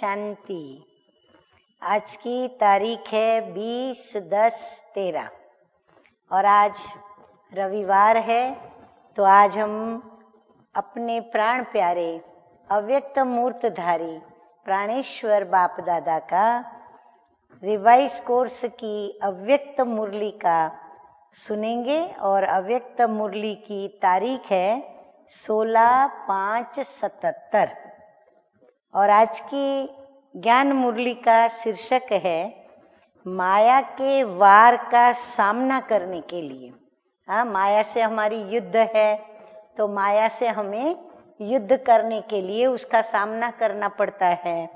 शांति। आज की तारीख है 20/10/13 और आज रविवार है। तो आज हम अपने प्राण प्यारे अव्यक्त मूर्तधारी प्राणेश्वर बाप दादा का रिवाइज कोर्स की अव्यक्त मुरली का सुनेंगे और अव्यक्त मुरली की तारीख है 16/5/77 और आज की ज्ञान मुरली का शीर्षक है माया के वार का सामना करने के लिए। हाँ, माया से हमारी युद्ध है, तो माया से हमें युद्ध करने के लिए उसका सामना करना पड़ता है।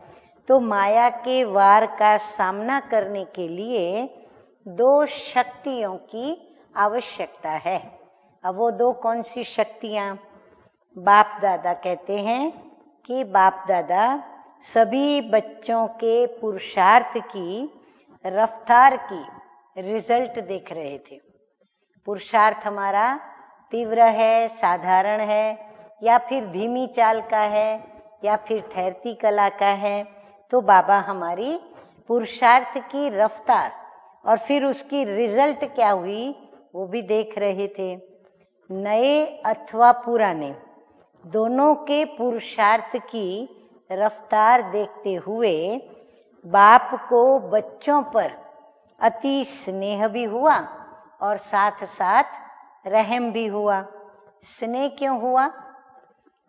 तो माया के वार का सामना करने के लिए 2 शक्तियों की आवश्यकता है। अब वो 2 कौन सी शक्तियाँ? बाप दादा कहते हैं कि बाप दादा सभी बच्चों के पुरुषार्थ की रफ्तार की रिजल्ट देख रहे थे। पुरुषार्थ हमारा तीव्र है, साधारण है, या फिर धीमी चाल का है, या फिर ठहरती कला का है। तो बाबा हमारी पुरुषार्थ की रफ्तार और फिर उसकी रिजल्ट क्या हुई वो भी देख रहे थे। नए अथवा पुराने दोनों के पुरुषार्थ की रफ्तार देखते हुए बाप को बच्चों पर अति स्नेह भी हुआ और साथ साथ रहम भी हुआ। स्नेह क्यों हुआ?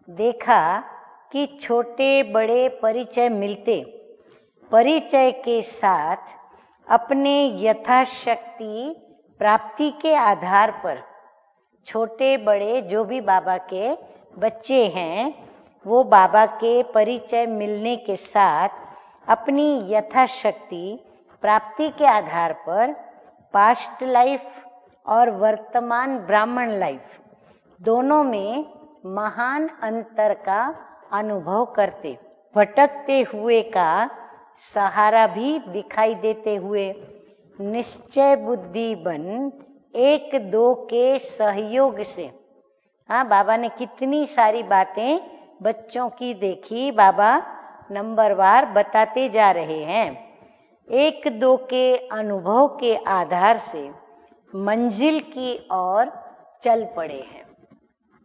देखा कि छोटे बड़े परिचय मिलते, परिचय के साथ अपने यथाशक्ति प्राप्ति के आधार पर छोटे बड़े जो भी बाबा के बच्चे हैं वो बाबा के परिचय मिलने के साथ अपनी यथाशक्ति प्राप्ति के आधार पर पास्ट लाइफ और वर्तमान ब्राह्मण लाइफ दोनों में महान अंतर का अनुभव करते, भटकते हुए का सहारा भी दिखाई देते हुए निश्चय बुद्धि बन 1-2 के सहयोग से। हाँ, बाबा ने कितनी सारी बातें बच्चों की देखी, बाबा नंबरवार बताते जा रहे हैं। 1-2 के अनुभव के आधार से मंजिल की ओर चल पड़े हैं।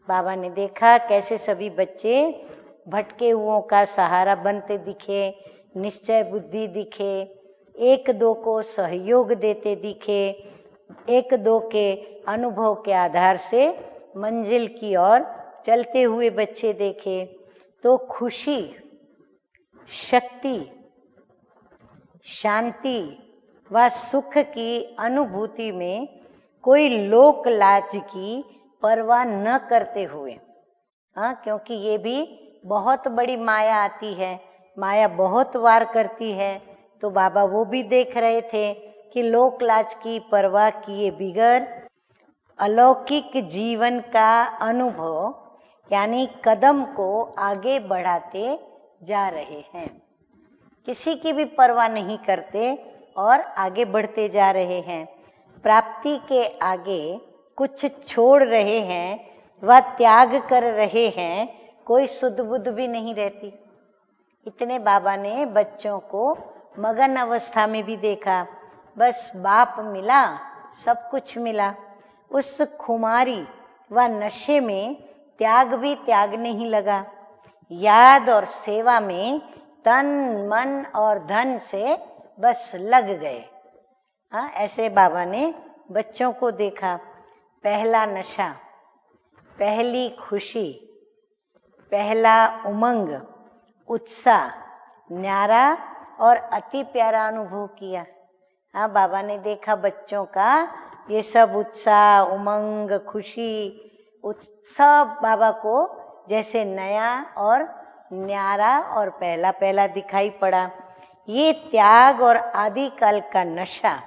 बाबा ने देखा कैसे सभी बच्चे भटके हुओं का सहारा बनते दिखे, निश्चय बुद्धि दिखे, 1-2 को सहयोग देते दिखे, 1-2 के अनुभव के आधार से मंजिल की ओर चलते हुए बच्चे देखे। तो खुशी, शक्ति, शांति व सुख की अनुभूति में कोई लोक लाज की परवाह न करते हुए, हाँ, क्योंकि ये भी बहुत बड़ी माया आती है, माया बहुत वार करती है। तो बाबा वो भी देख रहे थे कि लोक लाज की परवाह किए बिगर अलौकिक जीवन का अनुभव यानी कदम को आगे बढ़ाते जा रहे हैं। किसी की भी परवाह नहीं करते और आगे बढ़ते जा रहे हैं। प्राप्ति के आगे कुछ छोड़ रहे हैं व त्याग कर रहे हैं, कोई सुध बुध भी नहीं रहती। इतने बाबा ने बच्चों को मगन अवस्था में भी देखा, बस बाप मिला सब कुछ मिला। उस खुमारी व नशे में त्याग भी त्याग नहीं लगा। याद और सेवा में तन मन और धन से बस लग गए। हाँ, ऐसे बाबा ने बच्चों को देखा। पहला नशा, पहली खुशी, पहला उमंग, उत्साह, न्यारा और अति प्यारा अनुभव किया। हाँ, बाबा ने देखा बच्चों का ये सब उत्साह, उमंग, खुशी, उत्साह बाबा को जैसे नया और न्यारा और पहला पहला दिखाई पड़ा। ये त्याग और आदिकाल का नशा,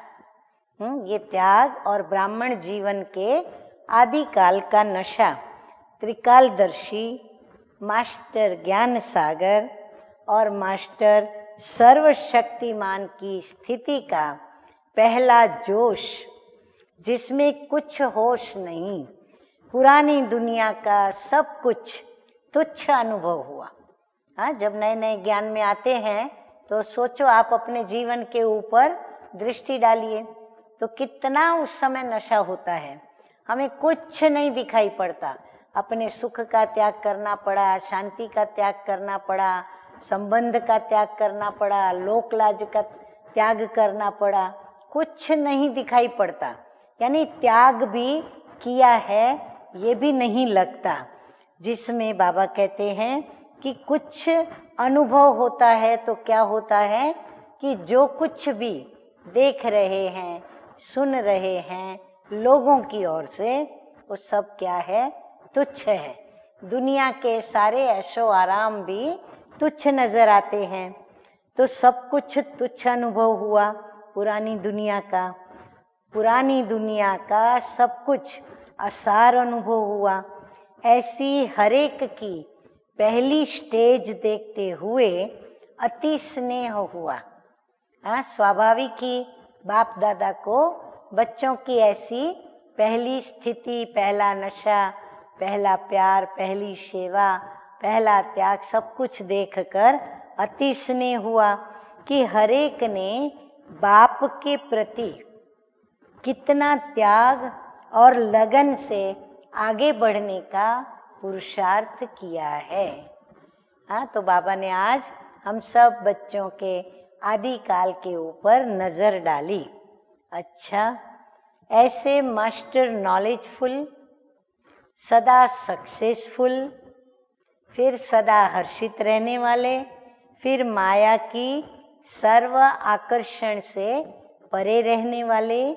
ये त्याग और ब्राह्मण जीवन के आदिकाल का नशा त्रिकालदर्शी मास्टर ज्ञान सागर और मास्टर सर्वशक्तिमान की स्थिति का पहला जोश, जिसमें कुछ होश नहीं, पुरानी दुनिया का सब कुछ तुच्छ अनुभव हुआ। हाँ, जब नए नए ज्ञान में आते हैं तो सोचो आप अपने जीवन के ऊपर दृष्टि डालिए तो कितना उस समय नशा होता है। हमें कुछ नहीं दिखाई पड़ता, अपने सुख का त्याग करना पड़ा, शांति का त्याग करना पड़ा, संबंध का त्याग करना पड़ा, लोक लाज का त्याग करना पड़ा, कुछ नहीं दिखाई पड़ता। यानी त्याग भी किया है ये भी नहीं लगता। जिसमें बाबा कहते हैं कि कुछ अनुभव होता है तो क्या होता है कि जो कुछ भी देख रहे हैं, सुन रहे हैं लोगों की ओर से, वो सब क्या है, तुच्छ है। दुनिया के सारे ऐशो आराम भी तुच्छ नजर आते हैं। तो सब कुछ तुच्छ अनुभव हुआ पुरानी दुनिया का। पुरानी दुनिया का सब कुछ असार अनुभव हुआ। ऐसी हरेक की पहली स्टेज देखते हुए अति स्नेह हुआ। हाँ, स्वाभाविक ही बाप दादा को बच्चों की ऐसी पहली स्थिति, पहला नशा, पहला प्यार, पहली सेवा, पहला त्याग सब कुछ देखकर अति स्नेह हुआ कि हरेक ने बाप के प्रति कितना त्याग और लगन से आगे बढ़ने का पुरुषार्थ किया है। हाँ, तो बाबा ने आज हम सब बच्चों के आदिकाल के ऊपर नजर डाली। अच्छा, ऐसे मास्टर नॉलेजफुल, सदा सक्सेसफुल, फिर सदा हर्षित रहने वाले, फिर माया की सर्व आकर्षण से परे रहने वाले,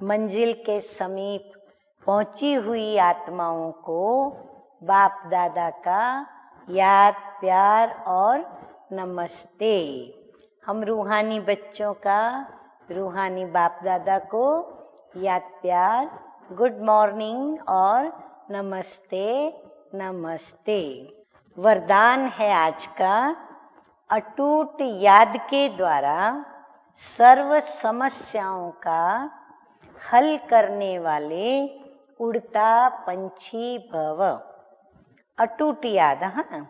मंजिल के समीप पहुंची हुई आत्माओं को बाप दादा का याद, प्यार और नमस्ते। हम रूहानी बच्चों का रूहानी बाप दादा को याद, प्यार, गुड मॉर्निंग और नमस्ते नमस्ते। वरदान है आज का, अटूट याद के द्वारा सर्व समस्याओं का हल करने वाले उड़ता पंछी भव। अटूट याद, हाँ,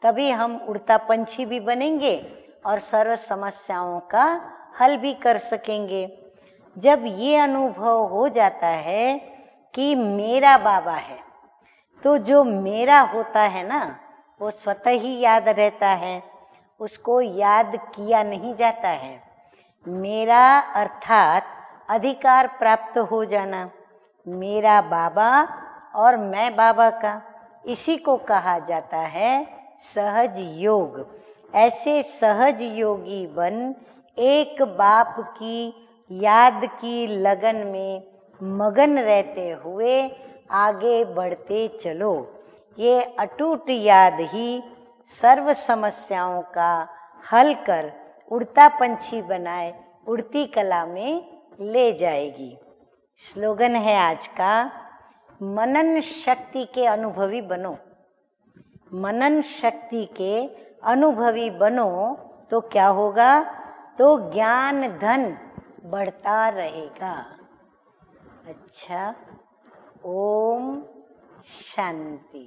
तभी हम उड़ता पंछी भी बनेंगे और सर्व समस्याओं का हल भी कर सकेंगे। जब ये अनुभव हो जाता है कि मेरा बाबा है, तो जो मेरा होता है ना, वो स्वतः ही याद रहता है, उसको याद किया नहीं जाता है। मेरा अर्थात अधिकार प्राप्त हो जाना, मेरा बाबा और मैं बाबा का, इसी को कहा जाता है सहज योग। ऐसे सहज योगी बन एक बाप की याद की लगन में मगन रहते हुए आगे बढ़ते चलो। ये अटूट याद ही सर्व समस्याओं का हल कर उड़ता पंछी बनाए उड़ती कला में ले जाएगी। स्लोगन है आज का, मनन शक्ति के अनुभवी बनो। मनन शक्ति के अनुभवी बनो तो क्या होगा, तो ज्ञान धन बढ़ता रहेगा। अच्छा, ओम शांति।